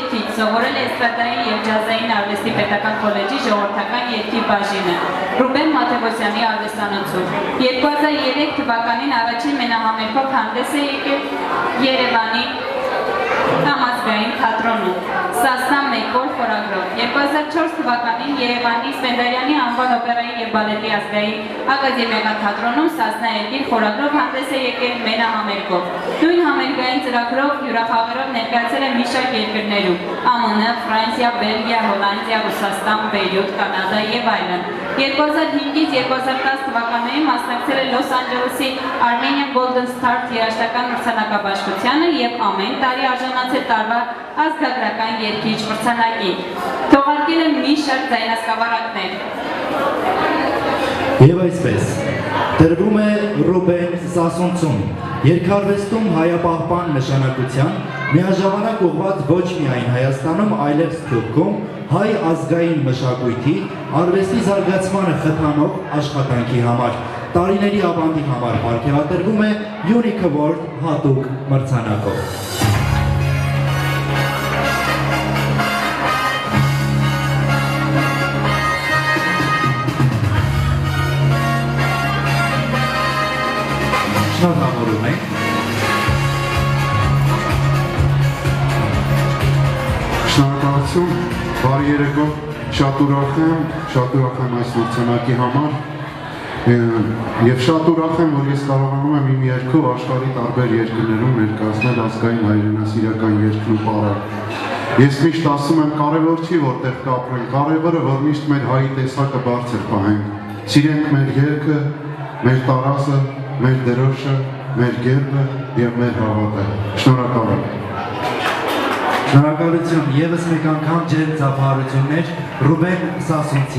երգիչ, սովորել է էստրադային և ջազային արվեստի պետական քոլեջի ժողովրդական երգի բաժինը, Ռուբեն Մաթևոսյանի արվեստանոցում։ 2003 թվականին առաջին մենահամերգով հանդես է եկել Երևանի համազգային թատրոնում «Սասնա մեկ օր» խորագրով։ 2004 թվականին Երևանի Սպենդիարյանի անվան օպերայի և բալետի ազգային ակադեմիական թատրոնում «Սասնա երկիր» խորագրով հանդես է եկել մենահամերգով։ Նույն համերգային ծրագրով հյուրախաղերով ներկայացել է մի շարք երկրներում՝ ԱՄՆ, Ֆրանսիա, Բելգիա, Հոլանդիա, Ռուսաստան, Բեյրութ, Կանադա և այլն։ 2005-ից 2010 թվականներին մասնակցել է Լոս Անջելեսի Armenian Golden Star երաժշտական մրցանակաբաշխությանը և ամեն տարի արժանացել տարվա ազգագրական երգիչ մրցանակի։ Թողարկել է մի շարք ձայնասկավառակներ։ Եվ այսպես, տրվում է Ռուբեն Սասունցուն, երգարվեստում հայապահպան նշանակության, միաժամանակ ուղղված ոչ միայն Հայաստանում, այլև Սփյուռքում, հայ ազգային մշակույթի, արվեստի զարգացմանը խթանող աշխատանքի համար, տարիների ավանդի համար պարգևատրվում է Unique Award հատուկ մրցանակով։ Շնորհավորում ենք։ Շնորհակալություն, բարի երեկո, շատ ուրախ եմ այս մրցանակի համար և շատ ուրախ եմ, որ ես կարողանում եմ իմ երգով աշխարհի տարբեր երկրներում ներկայացնել ազգային հայրենասիրական երգն ու պարը։ Ես միշտ ասում եմ, կարևոր չի որտեղ կապրենք, կարևորը որ միշտ մեր հայի տեսակը բարձր պահենք։ Սիրենք մեր երգը, մեր տարածը, մեր դրոշը, մեր գերբը և մեր հավատը։ Շնորհակալ եմ։ Շնորհակալություն, ևս մեկ անգամ ջեր ծափահարություններ Ռուբեն Սասունցի